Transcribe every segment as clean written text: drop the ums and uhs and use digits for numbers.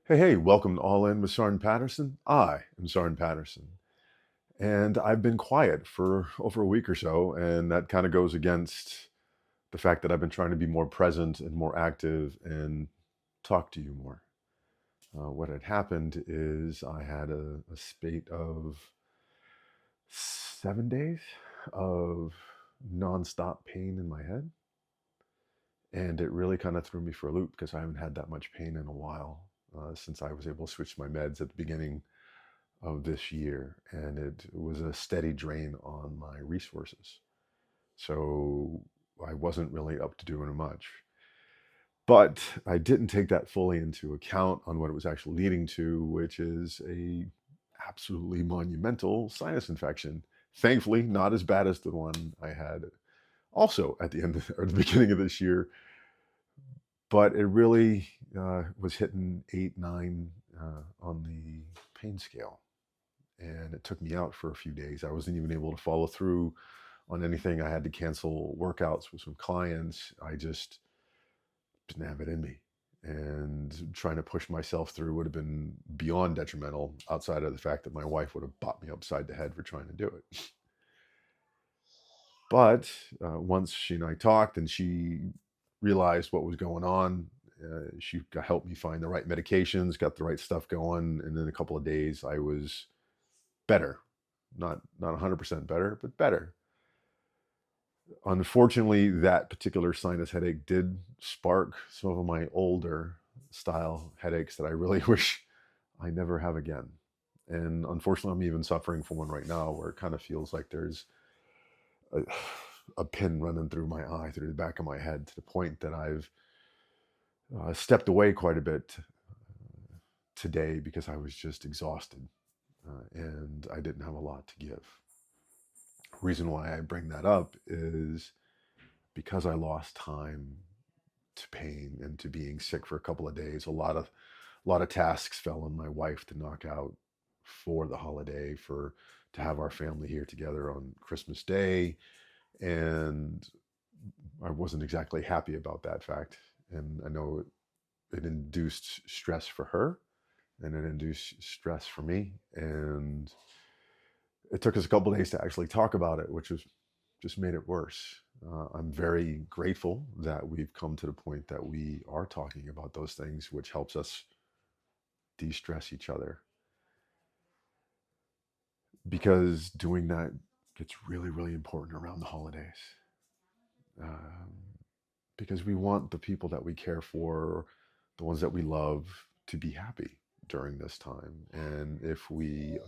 Hey, welcome to All In with Sarn Patterson. I am Sarn Patterson. And I've been quiet for over a week or so, and that kind of goes against the fact that I've been trying to be more present and more active and talk to you more. What had happened is I had a spate of 7 days of nonstop pain in my head. And it really kind of threw me for a loop because I haven't had that much pain in a while since I was able to switch my meds at the beginning of this year, and it was a steady drain on my resources. So I wasn't really up to doing much. But I didn't take that fully into account on what it was actually leading to, which is a absolutely monumental sinus infection. Thankfully, not as bad as the one I had also at the end of, or the beginning of this year, but it really was hitting 8, 9 on the pain scale, and it took me out for a few days. I wasn't even able to follow through on anything. I had to cancel workouts with some clients. I just didn't have it in me. And trying to push myself through would have been beyond detrimental, outside of the fact that my wife would have bopped me upside the head for trying to do it. But once she and I talked and she realized what was going on, she helped me find the right medications, got the right stuff going. And in a couple of days, I was better. Not 100% better, but better. Unfortunately, that particular sinus headache did spark some of my older style headaches that I really wish I never have again. And unfortunately, I'm even suffering from one right now where it kind of feels like there's a, a pin running through my eye, through the back of my head, to the point that I've stepped away quite a bit today because I was just exhausted and I didn't have a lot to give. Reason why I bring that up is because I lost time to pain and to being sick for a couple of days. A lot of tasks fell on my wife to knock out for the holiday, for to have our family here together on Christmas Day, and I wasn't exactly happy about that fact. And I know it induced stress for her, and it induced stress for me, and it took us a couple of days to actually talk about it, which was just made it worse. I'm very grateful that we've come to the point that we are talking about those things, which helps us de-stress each other, because doing that gets really, really important around the holidays. Um, because we want the people that we care for, the ones that we love, to be happy during this time. And if we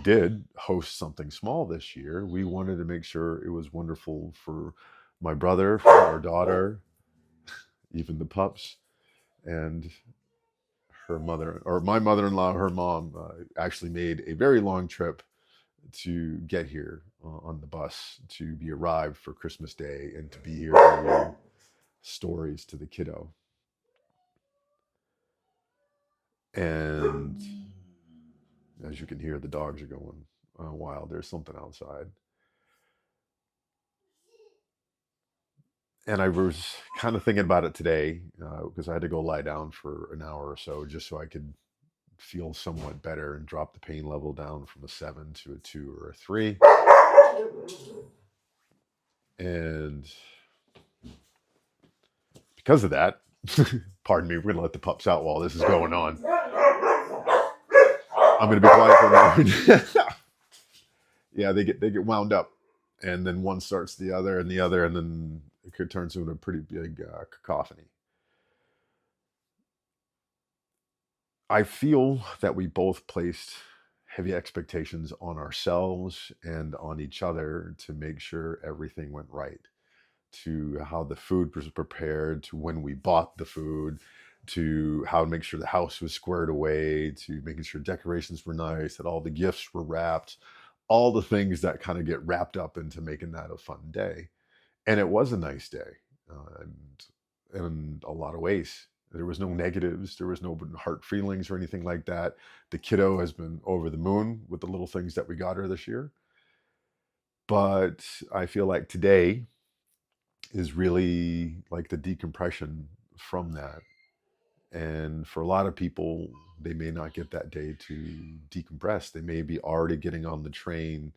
did host something small this year, we wanted to make sure it was wonderful for my brother, for our daughter, even the pups, and her mother, or my mother-in-law, her mom, actually made a very long trip to get here on the bus to be arrived for Christmas Day and to be here to read stories to the kiddo. And as you can hear, the dogs are going wild. There's something outside. And I was kind of thinking about it today because I had to go lie down for an hour or so just so I could feel somewhat better and drop the pain level down from a 7 to a 2 or a 3. And because of that, pardon me, we're going to let the pups out while this is going on. I'm going to be quiet for a moment. Yeah, they get wound up, and then one starts the other and the other, and then it could turn into a pretty big cacophony. I feel that we both placed heavy expectations on ourselves and on each other to make sure everything went right, to how the food was prepared, to when we bought the food, to how to make sure the house was squared away, to making sure decorations were nice, that all the gifts were wrapped, all the things that kind of get wrapped up into making that a fun day. And it was a nice day, and in a lot of ways. There was no negatives. There was no hard feelings or anything like that. The kiddo has been over the moon with the little things that we got her this year. But I feel like today is really like the decompression from that. And for a lot of people, they may not get that day to decompress. They may be already getting on the train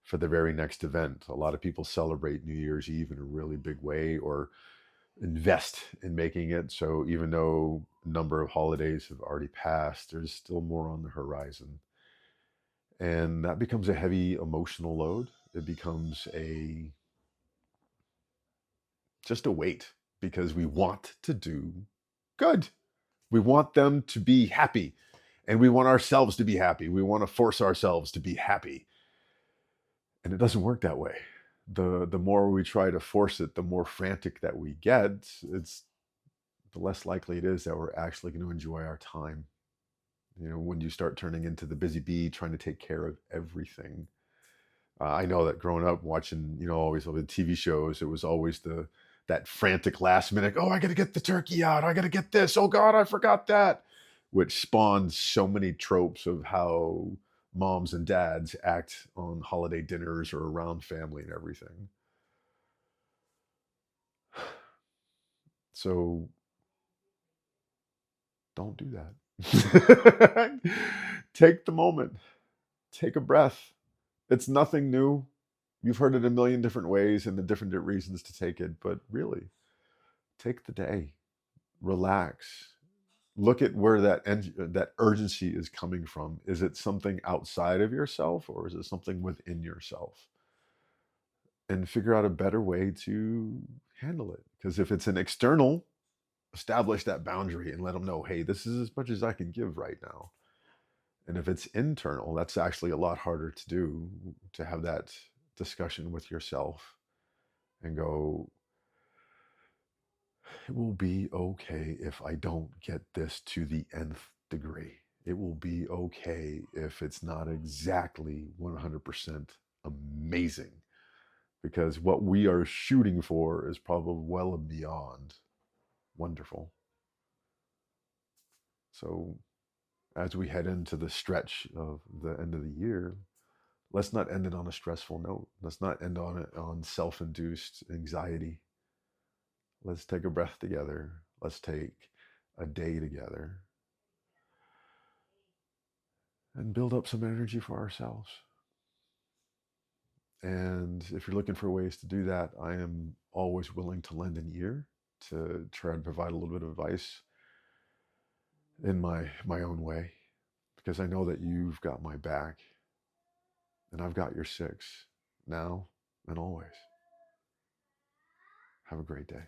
for the very next event. A lot of people celebrate New Year's Eve in a really big way or invest in making it. So even though a number of holidays have already passed, there's still more on the horizon. And that becomes a heavy emotional load. It becomes a just a weight because we want to do good. We want them to be happy and we want ourselves to be happy. We want to force ourselves to be happy. And it doesn't work that way. The more we try to force it, the more frantic that we get, it's the less likely it is that we're actually going to enjoy our time. You know, when you start turning into the busy bee, trying to take care of everything. I know that growing up watching, always the TV shows, it was always that frantic last minute. Oh, I got to get the turkey out. I got to get this. Oh God, I forgot that, which spawns so many tropes of how moms and dads act on holiday dinners or around family and everything. So don't do that. Take the moment. Take a breath. It's nothing new. You've heard it a million different ways and the different reasons to take it, but really, take the day, relax, look at where that urgency is coming from. Is it something outside of yourself or is it something within yourself? And figure out a better way to handle it. Because if it's an external, establish that boundary and let them know, hey, this is as much as I can give right now. And if it's internal, that's actually a lot harder to do, to have that discussion with yourself and go, it will be okay if I don't get this to the nth degree. It will be okay if it's not exactly 100% amazing, because what we are shooting for is probably well and beyond wonderful. So, as we head into the stretch of the end of the year, let's not end it on a stressful note. Let's not end on it on self induced anxiety. Let's take a breath together. Let's take a day together and build up some energy for ourselves. And if you're looking for ways to do that, I am always willing to lend an ear to try and provide a little bit of advice in my own way, because I know that you've got my back and I've got your six now and always. Have a great day.